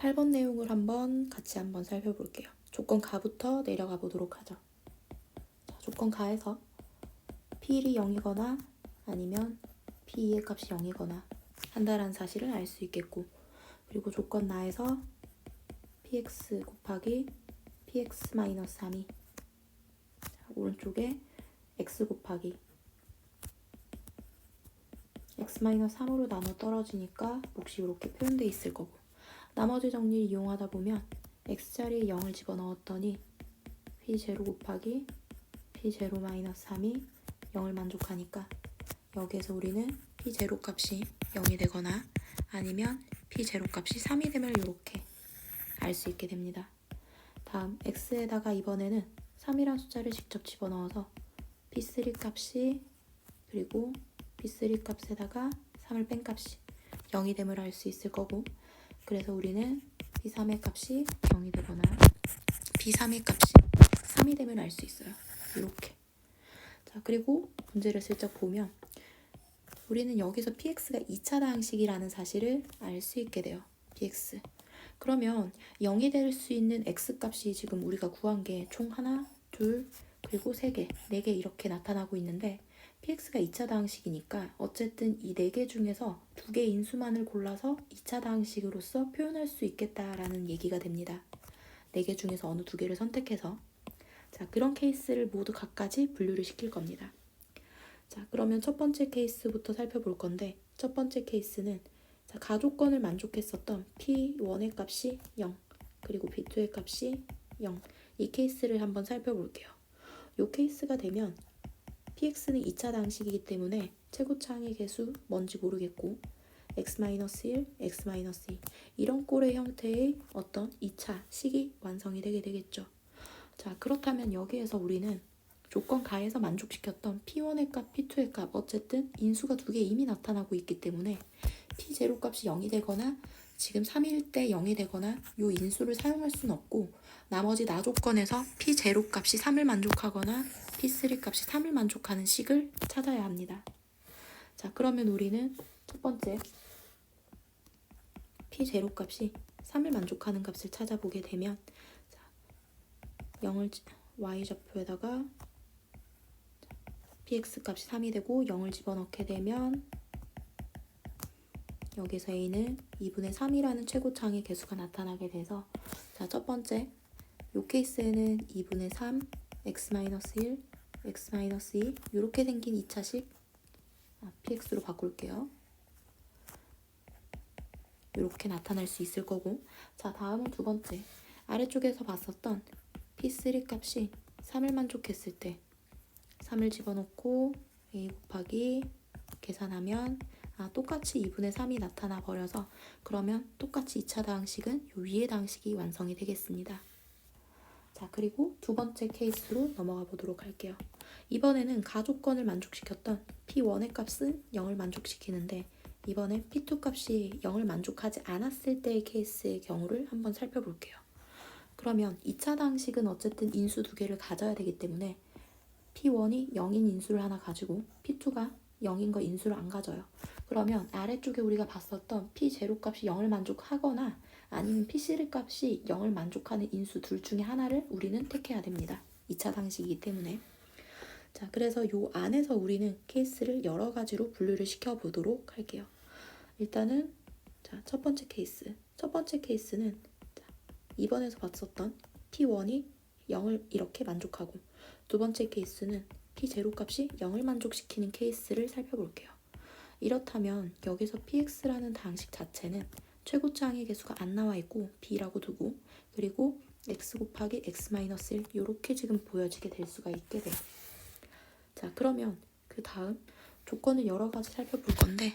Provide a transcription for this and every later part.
8번 내용을 같이 한번 살펴볼게요. 조건 가부터 내려가 보도록 하죠. 자, 조건 가에서 P1이 0이거나 아니면 P2의 값이 0이거나 한다라는 사실을 알 수 있겠고, 그리고 조건 나에서 px 곱하기 px-3이 오른쪽에 x 곱하기 x-3으로 나눠 떨어지니까 몫이 이렇게 표현되어 있을 거고, 나머지 정리를 이용하다 보면 x자리에 0을 집어넣었더니 p0 곱하기 p0-3이 0을 만족하니까 여기에서 우리는 p0 값이 0이 되거나 아니면 p0 값이 3이 되면 이렇게 알 수 있게 됩니다. 다음 x에다가 이번에는 3이란 숫자를 직접 집어넣어서 p3 값이, 그리고 p3 값에다가 3을 뺀 값이 0이 됨을 알 수 있을 거고, 그래서 우리는 p3의 값이 0이 되거나 p3의 값이 3이 됨을 알 수 있어요. 이렇게. 자, 그리고 문제를 슬쩍 보면 우리는 여기서 px가 2차 다항식이라는 사실을 알 수 있게 돼요. px. 그러면 0이 될 수 있는 x값이 지금 우리가 구한 게 총 하나, 둘, 그리고 3개, 4개 이렇게 나타나고 있는데, px가 2차 다항식이니까 어쨌든 이 4개 중에서 2개 인수만을 골라서 2차 다항식으로서 표현할 수 있겠다라는 얘기가 됩니다. 4개 중에서 어느 2개를 선택해서. 자, 그런 케이스를 모두 각가지 분류를 시킬 겁니다. 자, 그러면 첫 번째 케이스부터 살펴볼 건데, 첫 번째 케이스는 자, 가조건을 만족했었던 P1의 값이 0, 그리고 P2의 값이 0. 이 케이스를 한번 살펴볼게요. 이 케이스가 되면 px는 2차 다항식이기 때문에 최고차항의 개수 뭔지 모르겠고 x-1, x-2 이런 꼴의 형태의 어떤 2차 식이 완성이 되게 되겠죠. 자, 그렇다면 여기에서 우리는 조건 가에서 만족시켰던 p1의 값, p2의 값, 어쨌든 인수가 2개 이미 나타나고 있기 때문에 p0 값이 0이 되거나 지금 3일 때 0이 되거나 이 인수를 사용할 수는 없고, 나머지 나 조건에서 p0 값이 3을 만족하거나 p3 값이 3을 만족하는 식을 찾아야 합니다. 자, 그러면 우리는 첫 번째 p0 값이 3을 만족하는 값을 찾아보게 되면, 자, 0을 y좌표에다가 px 값이 3이 되고 0을 집어넣게 되면 여기서 a는 2분의 3이라는 최고차항의 개수가 나타나게 돼서, 자, 첫 번째 이 케이스에는 2분의 3, x-1, x-2 이렇게 생긴 2차식 px로 바꿀게요. 이렇게 나타날 수 있을 거고, 자, 다음은 두 번째 아래쪽에서 봤었던 p3 값이 3을 만족했을 때 3을 집어넣고 a 곱하기 계산하면 똑같이 2분의 3이 나타나 버려서, 그러면 똑같이 2차 다항식은 요 위의 다항식이 완성이 되겠습니다. 자, 그리고 두 번째 케이스로 넘어가 보도록 할게요. 이번에는 가조건을 만족시켰던 p1의 값은 0을 만족시키는데, 이번에 p2 값이 0을 만족하지 않았을 때의 케이스의 경우를 한번 살펴볼게요. 그러면 2차 다항식은 어쨌든 인수 2개를 가져야 되기 때문에 p1이 0인 인수를 하나 가지고 p2가 0인 거 인수를 안 가져요. 그러면 아래쪽에 우리가 봤었던 p0 값이 0을 만족하거나 아니면 p3 값이 0을 만족하는 인수 둘 중에 하나를 우리는 택해야 됩니다. 2차 다항식이기 때문에. 자, 그래서 요 안에서 우리는 케이스를 여러 가지로 분류를 시켜보도록 할게요. 일단은 자, 첫 번째 케이스. 첫 번째 케이스는 자, 2번에서 봤었던 p1이 0을 이렇게 만족하고, 두 번째 케이스는 p0 값이 0을 만족시키는 케이스를 살펴볼게요. 이렇다면 여기서 px라는 다항식 자체는 최고차항의 개수가 안 나와 있고 b라고 두고, 그리고 x 곱하기 x-1 이렇게 지금 보여지게 될 수가 있게 돼요. 자, 그러면 그 다음 조건을 여러 가지 살펴볼 건데,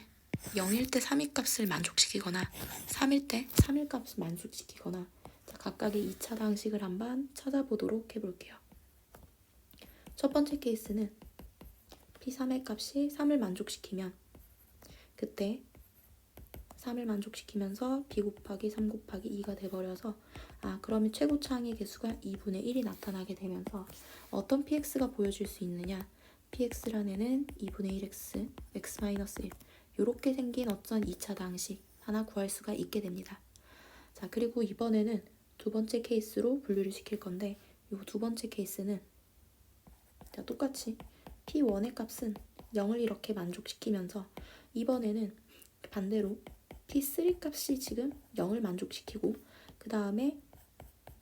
0일 때 3일 값을 만족시키거나 3일 때 3일 값을 만족시키거나, 자, 각각의 2차 다항식을 한번 찾아보도록 해볼게요. 첫 번째 케이스는 p3의 값이 3을 만족시키면 그때 3을 만족시키면서 b 곱하기 3 곱하기 2가 돼버려서, 그러면 최고차항의 개수가 2분의 1이 나타나게 되면서 어떤 px가 보여질 수 있느냐, px란 애는 2분의 1x, x-1 이렇게 생긴 어떤 2차 다항식 하나 구할 수가 있게 됩니다. 자, 그리고 이번에는 두 번째 케이스로 분류를 시킬 건데 이 두 번째 케이스는 자, 똑같이 P1의 값은 0을 이렇게 만족시키면서 이번에는 반대로 P3 값이 지금 0을 만족시키고 그 다음에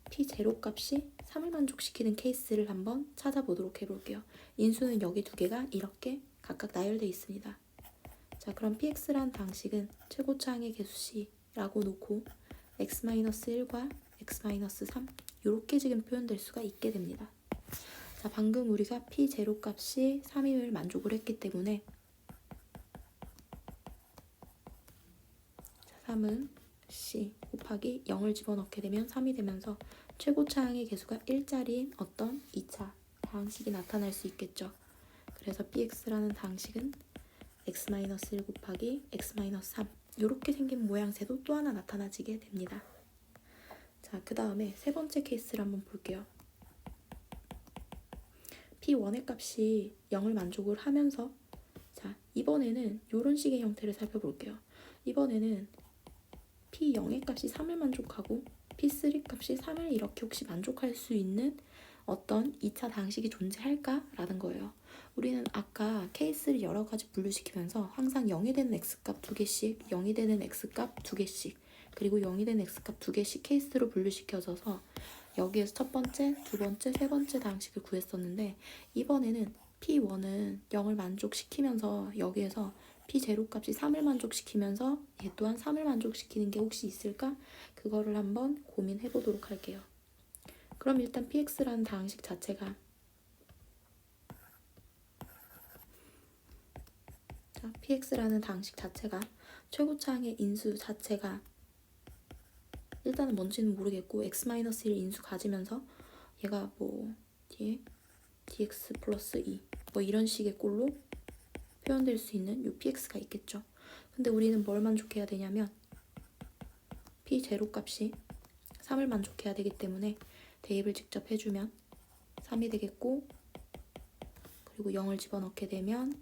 P0 값이 3을 만족시키는 케이스를 한번 찾아보도록 해볼게요. 인수는 여기 두 개가 이렇게 각각 나열되어 있습니다. 자, 그럼 px란 방식은 최고차항의 개수 c라고 놓고 x-1과 x-3 이렇게 지금 표현될 수가 있게 됩니다. 자, 방금 우리가 p0 값이 3임을 만족을 했기 때문에 3은 c 곱하기 0을 집어넣게 되면 3이 되면서 최고차항의 개수가 1짜리인 어떤 2차 방식이 나타날 수 있겠죠. 그래서 px라는 방식은 x-1 곱하기 x-3 이렇게 생긴 모양새도 또 하나 나타나지게 됩니다. 자, 그 다음에 세 번째 케이스를 한번 볼게요. P1의 값이 0을 만족을 하면서 자, 이번에는 이런 식의 형태를 살펴볼게요. 이번에는 P0의 값이 3을 만족하고 P3 값이 3을 이렇게 혹시 만족할 수 있는 어떤 2차 방식이 존재할까? 라는 거예요. 우리는 아까 케이스를 여러 가지 분류시키면서 항상 0이 되는 x값 2개씩, 0이 되는 x값 2개씩, 그리고 0이 되는 x값 2개씩 케이스로 분류시켜져서 여기에서 첫 번째, 두 번째, 세 번째 방식을 구했었는데 이번에는 P1은 0을 만족시키면서 여기에서 P0 값이 3을 만족시키면서 얘 또한 3을 만족시키는 게 혹시 있을까? 그거를 한번 고민해 보도록 할게요. 그럼 일단 px라는 방식 자체가 px라는 방식 자체가 최고차항의 인수 자체가 일단은 뭔지는 모르겠고 x-1 인수 가지면서 얘가 뭐 뒤에 dx 플러스 2 뭐 이런 식의 꼴로 표현될 수 있는 이 px가 있겠죠. 근데 우리는 뭘 만족해야 되냐면 p0 값이 3을 만족해야 되기 때문에 대입을 직접 해주면 3이 되겠고 그리고 0을 집어넣게 되면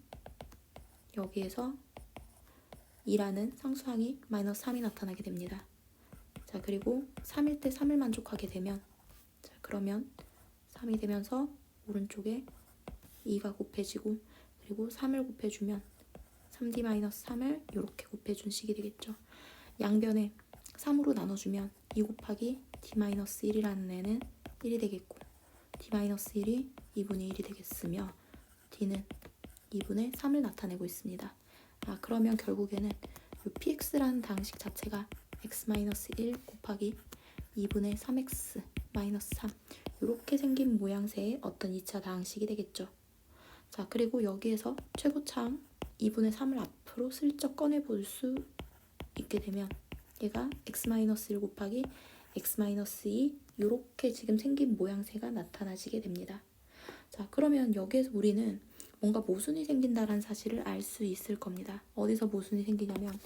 여기에서 2라는 상수항이 마이너스 3이 나타나게 됩니다. 자, 그리고 3일 때 3을 만족하게 되면 자, 그러면 3이 되면서 오른쪽에 2가 곱해지고 그리고 3을 곱해주면 3d-3을 이렇게 곱해준 식이 되겠죠. 양변에 3으로 나눠주면 2 곱하기 d-1이라는 애는 1이 되겠고 d-1이 2분의 1이 되겠으며 d는 2분의 3을 나타내고 있습니다. 아, 그러면 결국에는 이 px라는 방식 자체가 x-1 곱하기 2분의 3x 마이너스 3 이렇게 생긴 모양새의 어떤 2차 방식이 되겠죠. 자, 그리고 여기에서 최고차항 2분의 3을 앞으로 슬쩍 꺼내볼 수 있게 되면 얘가 x-1 곱하기 x-2 이렇게 지금 생긴 모양새가 나타나지게 됩니다. 자, 그러면 여기에서 우리는 뭔가 모순이 생긴다는 사실을 알 수 있을 겁니다. 어디서 모순이 생기냐면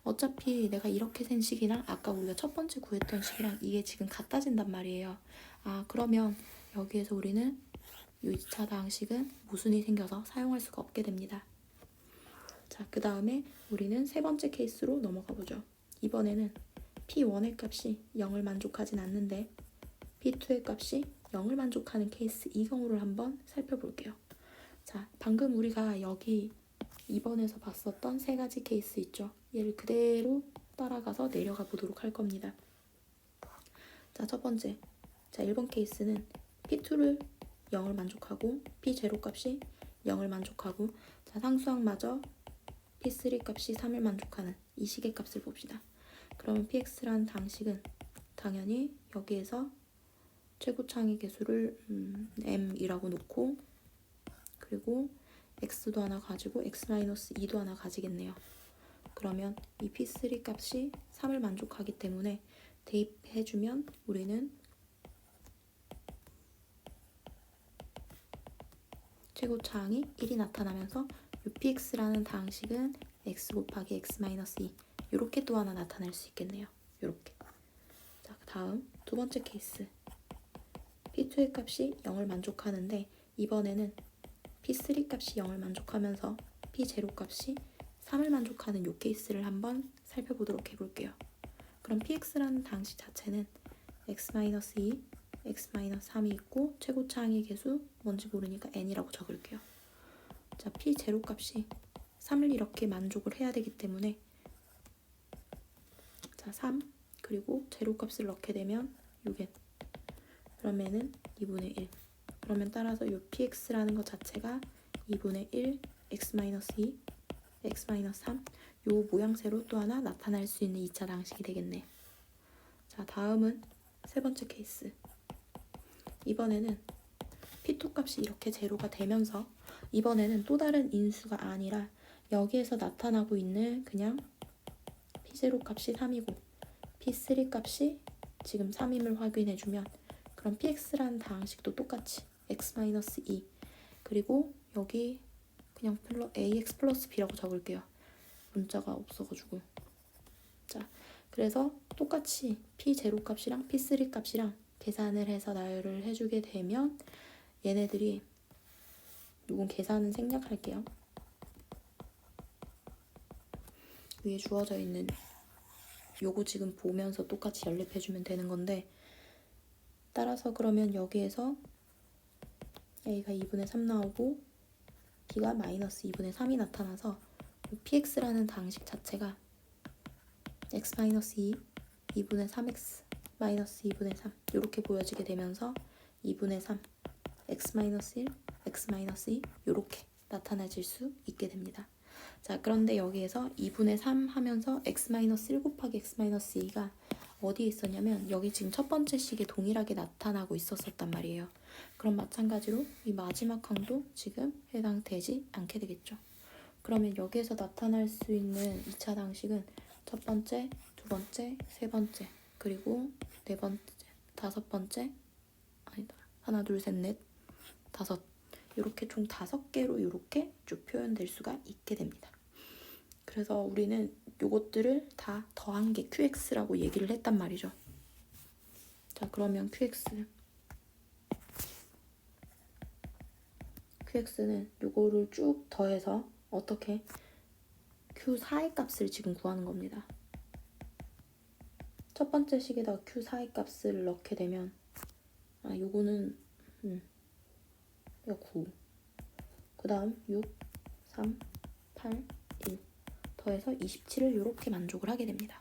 어차피 내가 이렇게 센 식이랑 아까 우리가 첫 번째 구했던 식이랑 이게 지금 같아진단 말이에요. 아, 그러면 여기에서 우리는 이 2차 방식은 모순이 생겨서 사용할 수가 없게 됩니다. 자, 그 다음에 우리는 세 번째 케이스로 넘어가 보죠. 이번에는 P1의 값이 0을 만족하진 않는데 P2의 값이 0을 만족하는 케이스 이 경우를 한번 살펴볼게요. 자, 방금 우리가 여기 2번에서 봤었던 세 가지 케이스 있죠. 얘를 그대로 따라가서 내려가 보도록 할 겁니다. 자, 첫 번째. 자, 1번 케이스는 P2를 0을 만족하고 P0 값이 0을 만족하고 자, 상수항마저 P3 값이 3을 만족하는 이 식의 값을 봅시다. 그러면 px라는 방식은 당연히 여기에서 최고차항의 개수를 m이라고 놓고 그리고 x도 하나 가지고 x-2도 하나 가지겠네요. 그러면 이 p3 값이 3을 만족하기 때문에 대입해주면 우리는 최고차항이 1이 나타나면서 px라는 방식은 x 곱하기 x-2 이렇게 또 하나 나타낼 수 있겠네요. 이렇게. 자, 다음 두 번째 케이스. P2의 값이 0을 만족하는데 이번에는 P3 값이 0을 만족하면서 P0 값이 3을 만족하는 이 케이스를 한번 살펴보도록 해볼게요. 그럼 px라는 당식 자체는 x-2, x-3이 있고 최고차항의 개수 뭔지 모르니까 n이라고 적을게요. 자, p 제로 값이 3을 이렇게 만족을 해야 되기 때문에 자, 3 그리고 제로 값을 넣게 되면 6n 그러면은 2분의 1 그러면 따라서 이 px라는 것 자체가 2분의 1 x-2 x-3 요 모양새로 또 하나 나타날 수 있는 2차 방식이 되겠네. 자, 다음은 세 번째 케이스. 이번에는 p2 값이 이렇게 제로가 되면서 이번에는 또 다른 인수가 아니라 여기에서 나타나고 있는 그냥 p0 값이 3이고 p3 값이 지금 3임을 확인해주면 그럼 px라는 방식도 똑같이 x-2 그리고 여기 그냥 ax 플러스 b라고 적을게요. 문자가 없어가지고. 자, 그래서 똑같이 p0 값이랑 p3 값이랑 계산을 해서 나열을 해주게 되면 얘네들이 요건 계산은 생략할게요. 위에 주어져 있는 요거 지금 보면서 똑같이 연립해주면 되는 건데 따라서 그러면 여기에서 a가 2분의 3 나오고 b가 마이너스 2분의 3이 나타나서 px라는 방식 자체가 x-2 2분의 3x 마이너스 2분의 3 이렇게 보여지게 되면서 2분의 3 x-1 x-2 이렇게 나타나질 수 있게 됩니다. 자, 그런데 여기에서 2분의 3 하면서 x-1 곱하기 x-2가 어디에 있었냐면 여기 지금 첫 번째 식에 동일하게 나타나고 있었단 말이에요. 그럼 마찬가지로 이 마지막 항도 지금 해당되지 않게 되겠죠. 그러면 여기에서 나타날 수 있는 2차 방식은 첫 번째, 두 번째, 세 번째, 그리고 네 번째, 다섯 번째, 아니다. 하나, 둘, 셋, 넷, 다섯. 이렇게 총 5개로 이렇게 쭉 표현될 수가 있게 됩니다. 그래서 우리는 요것들을 다 더한 게 QX라고 얘기를 했단 말이죠. 자, 그러면 QX는 요거를 쭉 더해서 어떻게 Q4의 값을 지금 구하는 겁니다. 첫 번째 식에다가 Q4의 값을 넣게 되면 요거는 이거 9 그 다음 6, 3, 8, 1 더해서 27을 이렇게 만족을 하게 됩니다.